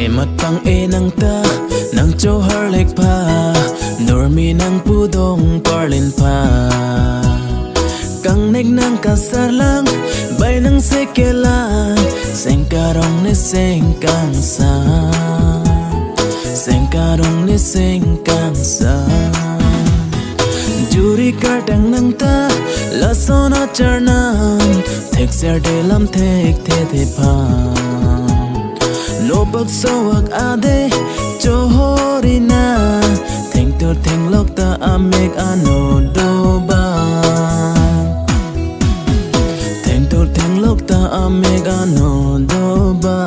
Mat pang nang ta nang cho har lek pa Normi nang pudong parlin pa Kang nek nang kasar lang bay nang sekelang Seng karong ni seng kang sa Seng karong ni seng kang sa Juri kartang nang ta la sona charnam Thek ser de lam thek the the pa No bak sawak ade johorina Theng tu theng lok ta amek ano do ba Theng tu theng lok ta amek ano do ba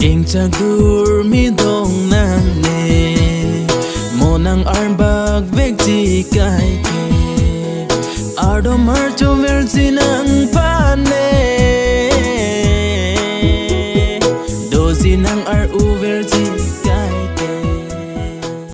Ing chagur mi dong nang ne Mo nang armbag vek chi kai ke Ardo mar cho ver sinang pa ne